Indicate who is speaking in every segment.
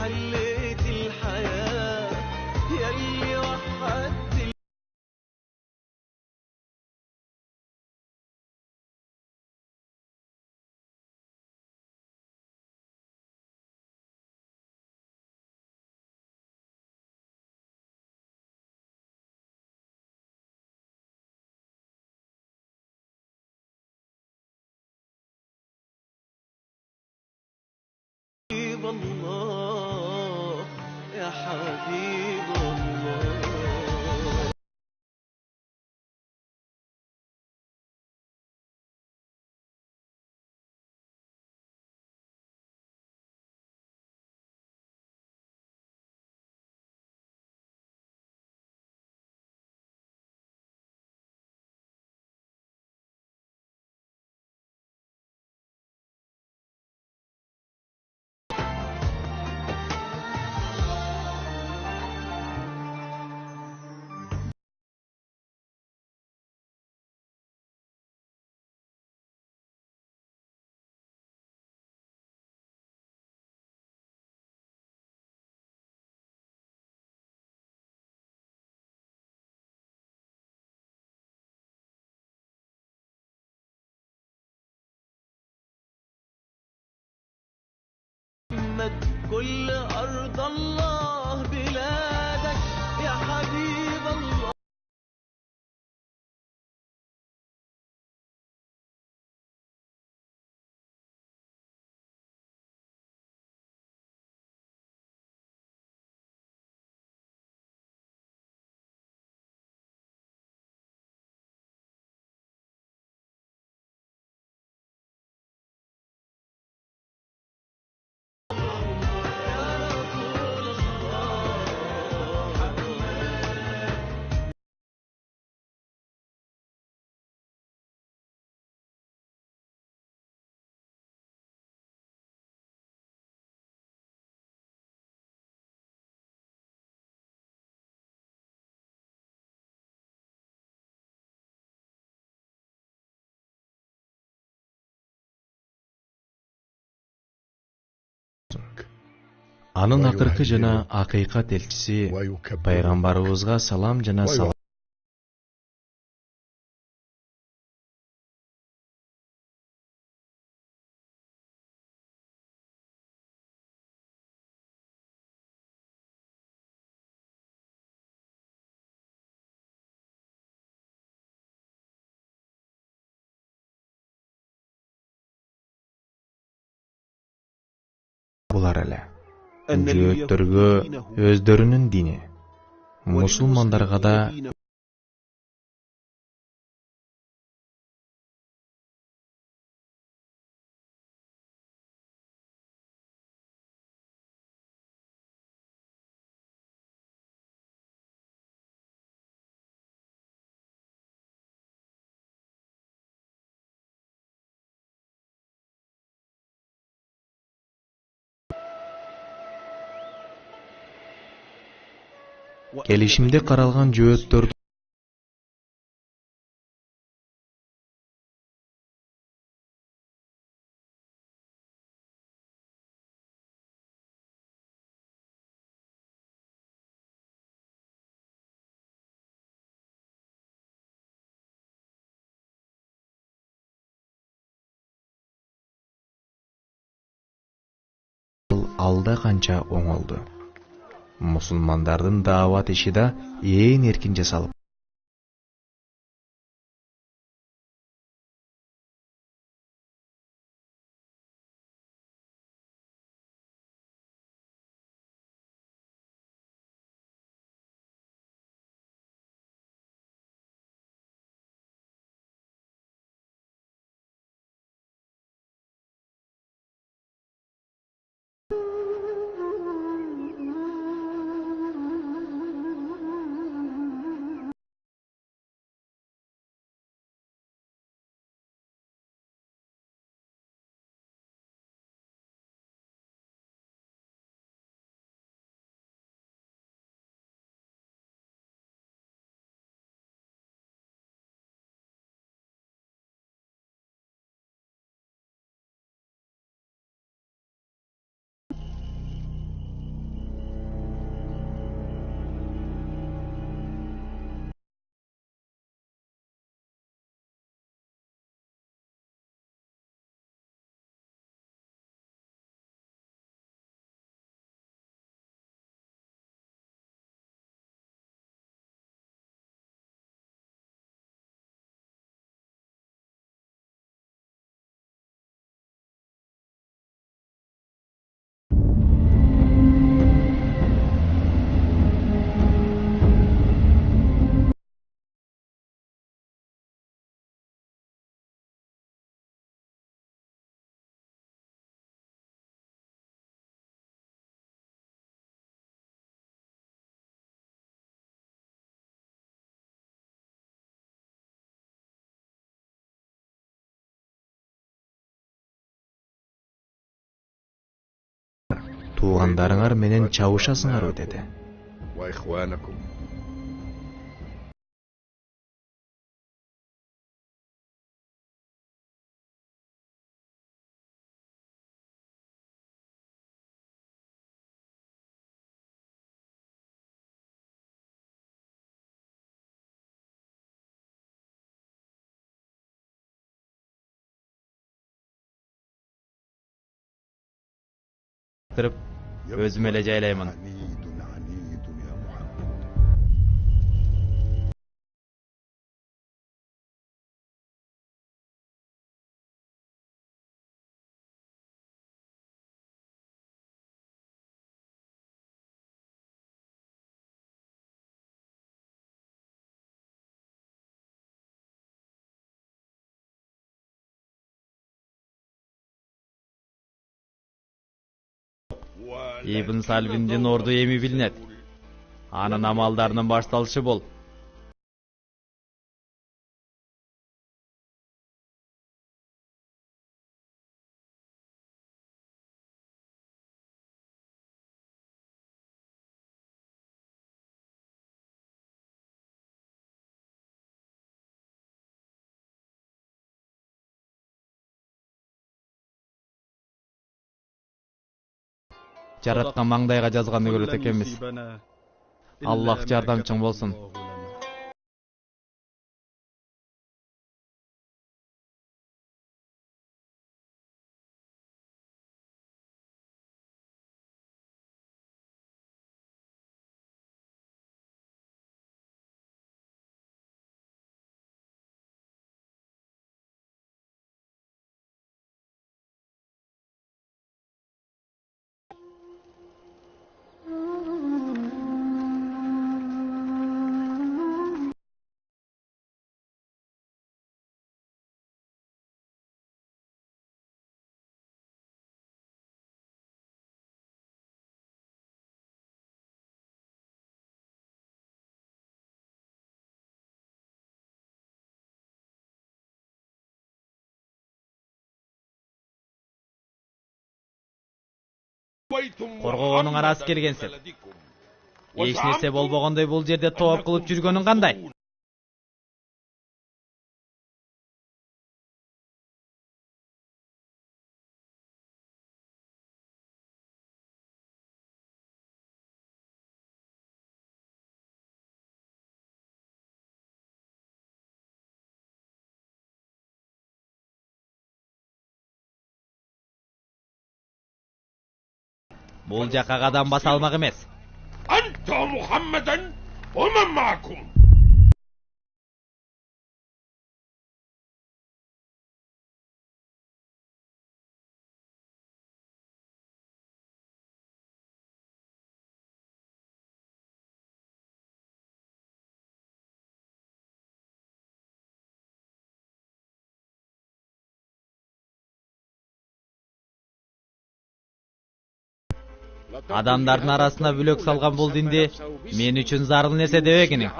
Speaker 1: حليت الحياة يلي وحدت حبيب الله يا حبيب الله. كل أرض الله بلادك يا حبيب الله.
Speaker 2: Анын акыркы жана акыйкат элчиси пайгамбарыбызга салам жана салам булар эле. Жөөттөргө өздөрүнүн дини, мусулмандарга да келишимде каралган жөөттөрдү алда канча оңолду. Мусулмандардын даават иши да ээн эркин жасалып туугандарыңар менен чабышасыңарбы деди.
Speaker 3: وإخوانكم.
Speaker 4: Өзүм эле жайлаймын.
Speaker 3: عنيد عنيد يا محمد.
Speaker 4: Ибн Сальвиндин орду эми билинет. Анын амалдарынын башталышы бол. Жараткан маңдайга жазганды көрөт экенбиз. Аллах жардамчың болсун. Коргоонуң арасы келгенсиң. Эч нерсе болбогондой бул жерде топ кылып жүргөнүң кандай? Бул жака кадам баса алмак эмес.
Speaker 3: أنت محمدا ومن معكم.
Speaker 4: Адамдардын арасына бүлөк салган бул динди мен үчүн зарыл нерсе дебегиниң.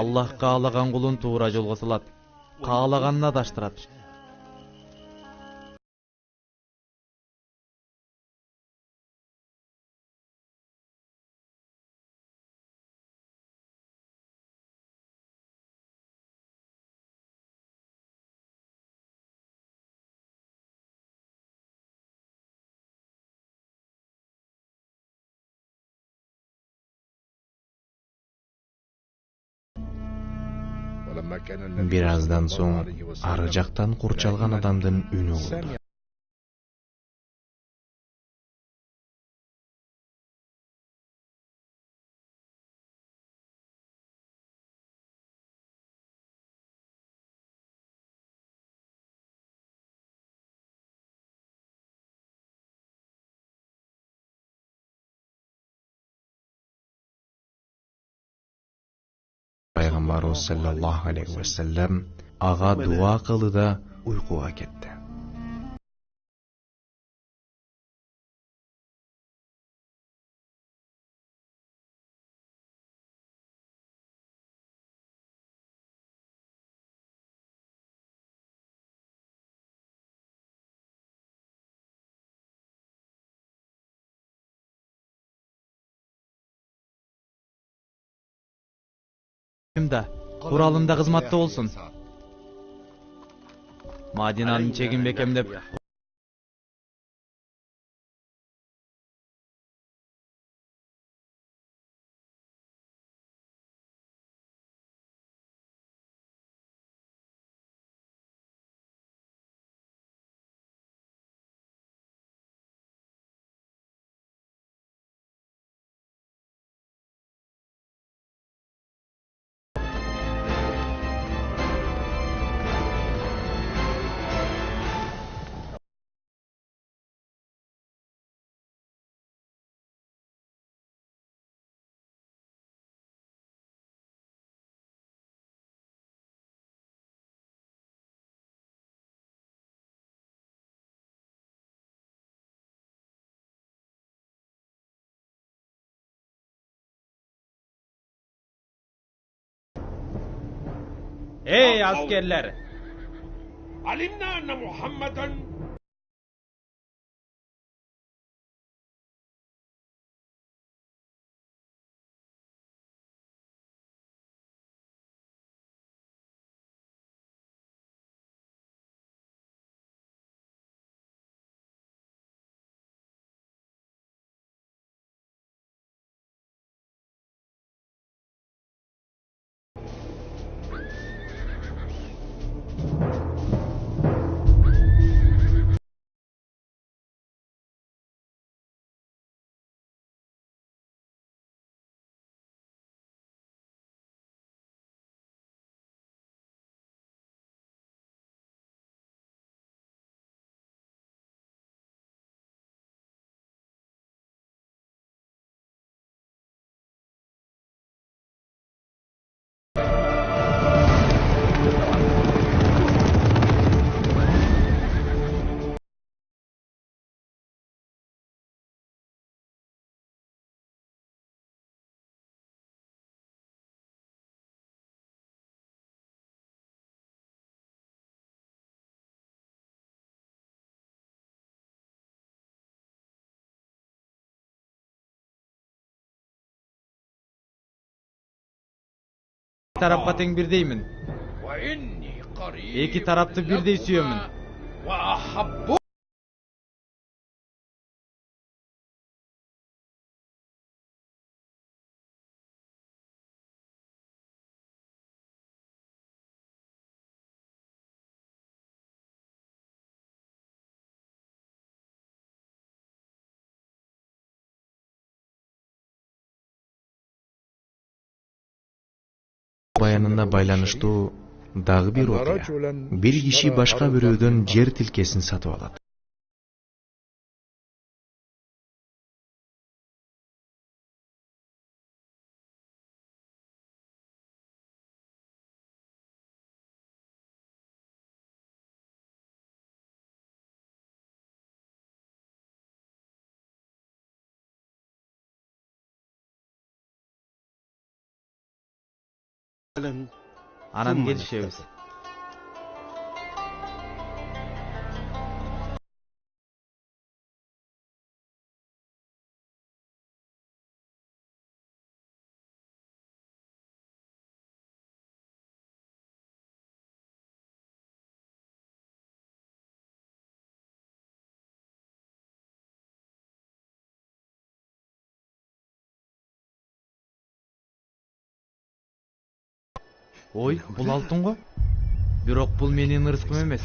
Speaker 4: Аллах каалаган кулун туура жолго салат, каалаганына даштырат.
Speaker 2: Бир аздан соң ары жактан курчалган адамдын үнү угулду. Пайгамбарыбыз саллаллаху алейхи ва саллям ага дуа кылды да уйкуга кетти.
Speaker 4: Да, куралында кызматта болсун. Мадинанын чегин бекемдеп, "Ey askerler,
Speaker 3: علمنا أن محمدا
Speaker 4: тарапка тең бирдеймин.
Speaker 3: وإني قريب
Speaker 4: Эки тарапты бирдей сүйөмүн.
Speaker 3: وأحب
Speaker 2: Баянына байланыштуу дагы бир окуя. Бир киши башка бирөөдөн жер тилкесин сатып алат.
Speaker 4: Анан келишебиз. Ой, бул алтын го? Бирок бул менин ырыскым эмес.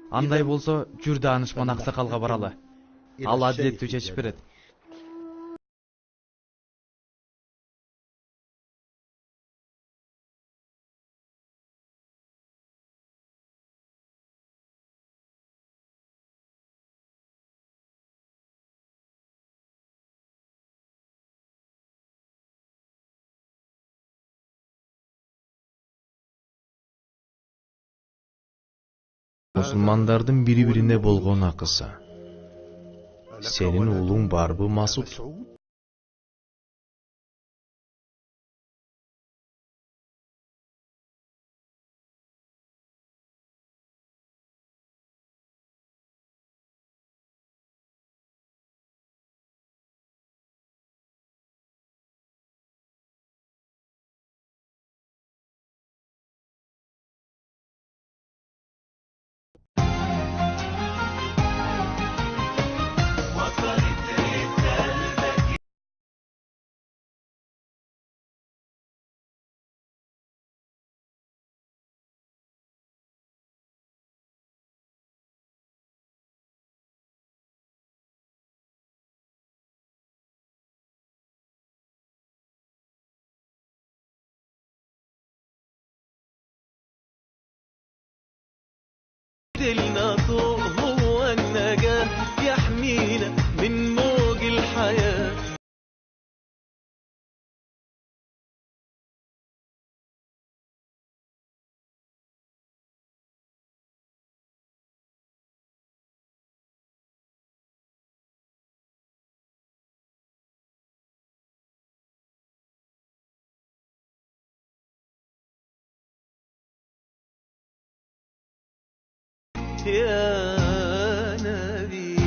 Speaker 4: Андай болсо, жүр данышман аксакалга баралы. Ал адилеттүү чечип берет.
Speaker 2: Мусулмандардын бири-бирине болгон акысы. Сенин уулуң барбы, Масуд?
Speaker 1: دلنا طوق هو النجاة يحمينا من موج الحياة. يا نبي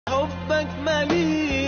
Speaker 1: حبك مليء